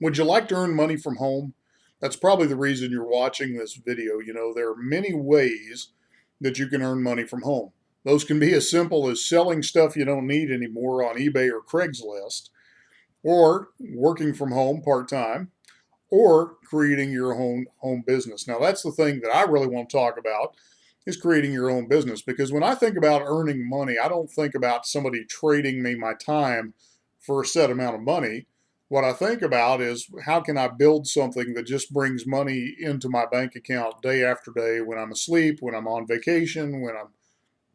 Would you like to earn money from home? That's probably the reason you're watching this video. You know, there are many ways that you can earn money from home. Those can be as simple as selling stuff you don't need anymore on eBay or Craigslist, or working from home part-time, or creating your own home business. Now, that's the thing that I really want to talk about is creating your own business, because when I think about earning money, I don't think about somebody trading me my time for a set amount of money. What I think about is how can I build something that just brings money into my bank account day after day when I'm asleep, when I'm on vacation, when I'm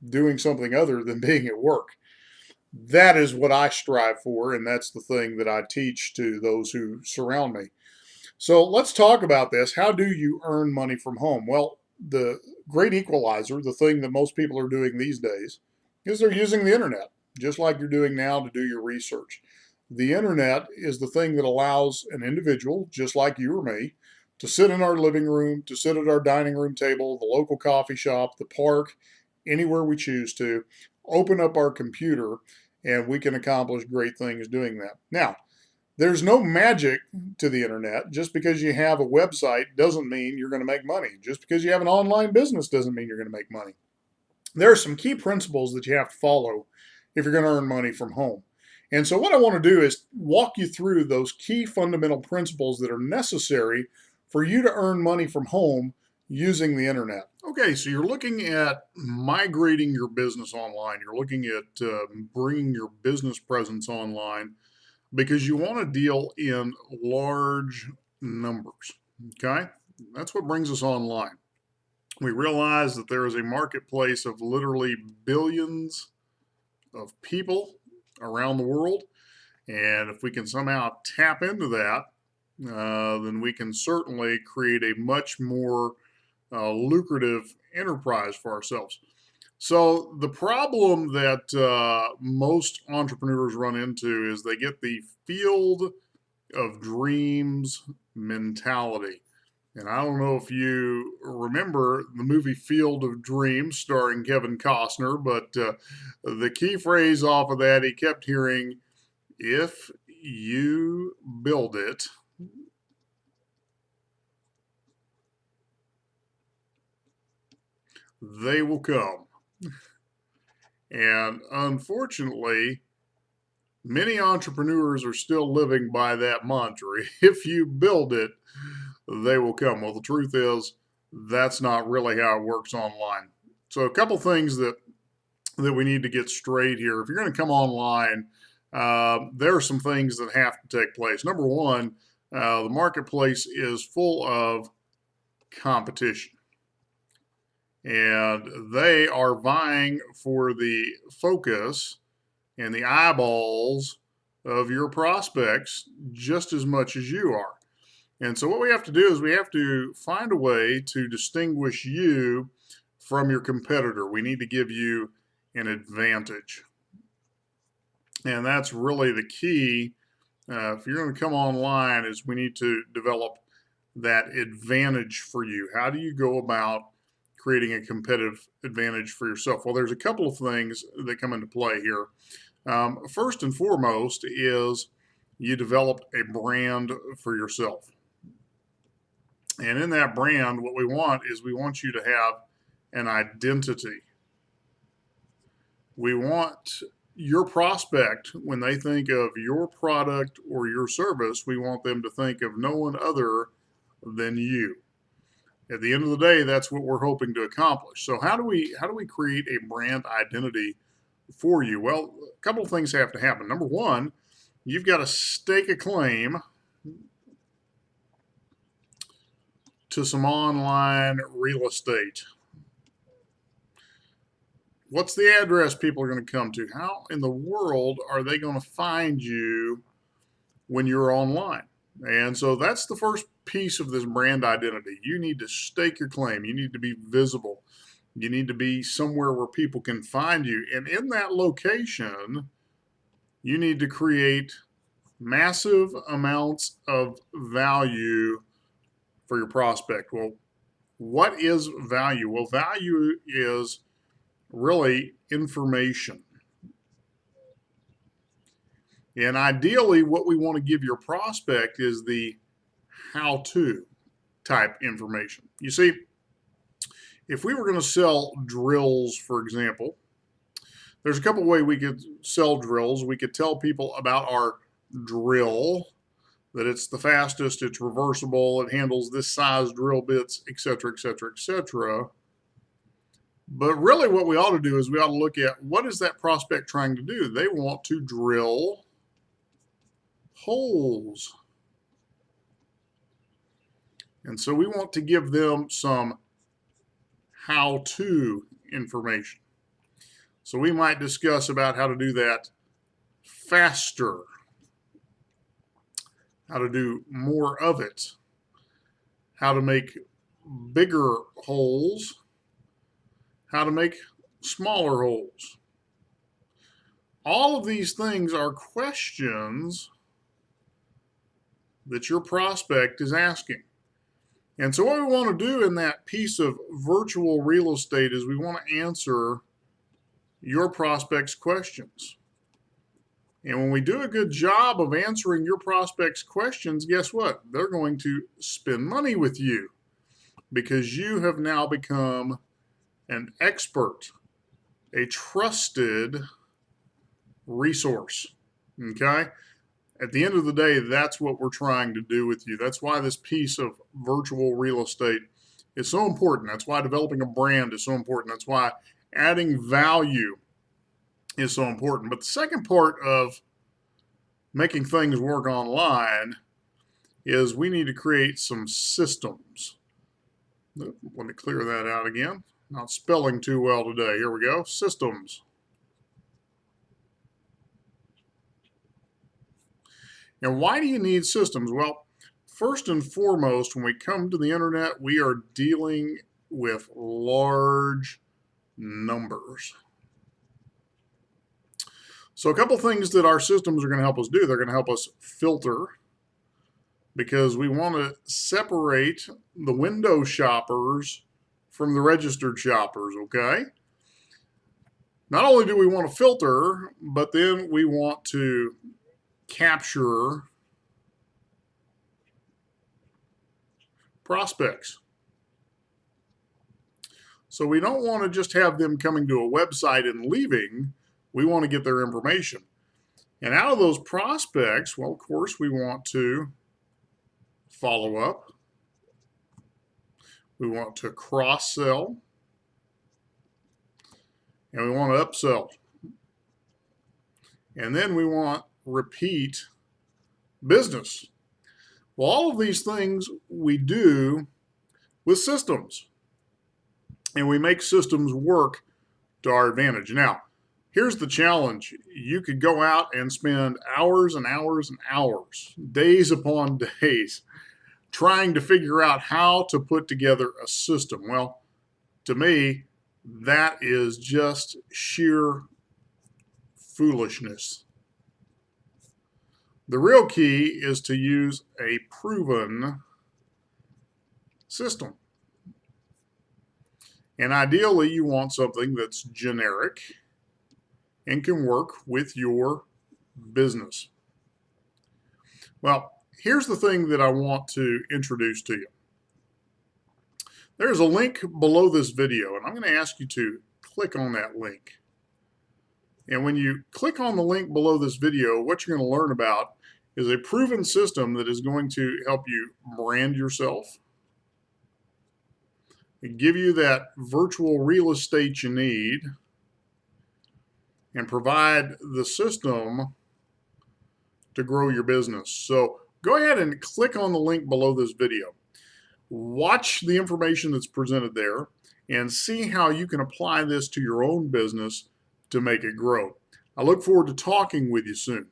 doing something other than being at work. That is what I strive for, and that's the thing that I teach to those who surround me. So let's talk about this. How do you earn money from home? Well, the great equalizer, the thing that most people are doing these days, is they're using the internet, just like you're doing now to do your research. The internet is the thing that allows an individual, just like you or me, to sit in our living room, to sit at our dining room table, the local coffee shop, the park, anywhere we choose to, open up our computer, and we can accomplish great things doing that. Now, there's no magic to the internet. Just because you have a website doesn't mean you're going to make money. Just because you have an online business doesn't mean you're going to make money. There are some key principles that you have to follow if you're going to earn money from home. And so, what I want to do is walk you through those key fundamental principles that are necessary for you to earn money from home using the internet. Okay, so you're looking at migrating your business online. You're looking at bringing your business presence online because you want to deal in large numbers. Okay, that's what brings us online. We realize that there is a marketplace of literally billions of people around the world, and if we can somehow tap into that, then we can certainly create a much more lucrative enterprise for ourselves. So the problem that most entrepreneurs run into is they get the field of dreams mentality. And I don't know if you remember the movie Field of Dreams starring Kevin Costner, but the key phrase off of that, he kept hearing, if you build it, they will come. And unfortunately, many entrepreneurs are still living by that mantra. If you build it, they will come. Well, the truth is, that's not really how it works online. So, a couple things that we need to get straight here. If you're going to come online, there are some things that have to take place. Number one, the marketplace is full of competition, and they are vying for the focus and the eyeballs of your prospects just as much as you are. And so what we have to do is we have to find a way to distinguish you from your competitor. We need to give you an advantage. And that's really the key. If you're going to come online, is we need to develop that advantage for you. How do you go about creating a competitive advantage for yourself? Well, there's a couple of things that come into play here. First and foremost is you developed a brand for yourself. And in that brand, what we want is we want you to have an identity. We want your prospect, when they think of your product or your service, we want them to think of no one other than you. At the end of the day, that's what we're hoping to accomplish. So how do we create a brand identity for you? Well, a couple of things have to happen. Number one, you've got to stake a claim to some online real estate. What's the address people are going to come to? How in the world are they going to find you when you're online? And so that's the first piece of this brand identity. You need to stake your claim. You need to be visible. You need to be somewhere where people can find you. And in that location, you need to create massive amounts of value for your prospect. Well, what is value? Well, value is really information. And ideally, what we want to give your prospect is the how-to type information. You see, if we were going to sell drills, for example, there's a couple ways we could sell drills. We could tell people about our drill, that it's the fastest, it's reversible, it handles this size drill bits, etc., etc., etc. But really what we ought to do is we ought to look at what is that prospect trying to do? They want to drill holes. And so we want to give them some how-to information. So we might discuss about how to do that faster, how to do more of it, how to make bigger holes, how to make smaller holes. All of these things are questions that your prospect is asking. And so what we want to do in that piece of virtual real estate is we want to answer your prospect's questions. And when we do a good job of answering your prospect's questions, guess what? They're going to spend money with you because you have now become an expert, a trusted resource. Okay? At the end of the day, that's what we're trying to do with you. That's why this piece of virtual real estate is so important. That's why developing a brand is so important. That's why adding value is so important. But the second part of making things work online is we need to create some systems. Let me clear that out again. Not spelling too well today. Here we go. Systems. And why do you need systems? Well, first and foremost, when we come to the internet, we are dealing with large numbers. So a couple things that our systems are going to help us do. They're going to help us filter because we want to separate the window shoppers from the registered shoppers, okay? Not only do we want to filter, but then we want to capture prospects. So we don't want to just have them coming to a website and leaving. We want to get their information. And out of those prospects, well, of course, we want to follow up. We want to cross-sell. And we want to upsell. And then we want repeat business. Well, all of these things we do with systems. And we make systems work to our advantage. Now, here's the challenge. You could go out and spend hours and hours and hours, days upon days, trying to figure out how to put together a system. Well, to me, that is just sheer foolishness. The real key is to use a proven system. And ideally, you want something that's generic and can work with your business. Well, here's the thing that I want to introduce to you. There's a link below this video, and I'm going to ask you to click on that link. And when you click on the link below this video, what you're going to learn about is a proven system that is going to help you brand yourself, and give you that virtual real estate you need, and provide the system to grow your business. So go ahead and click on the link below this video. Watch the information that's presented there and see how you can apply this to your own business to make it grow. I look forward to talking with you soon.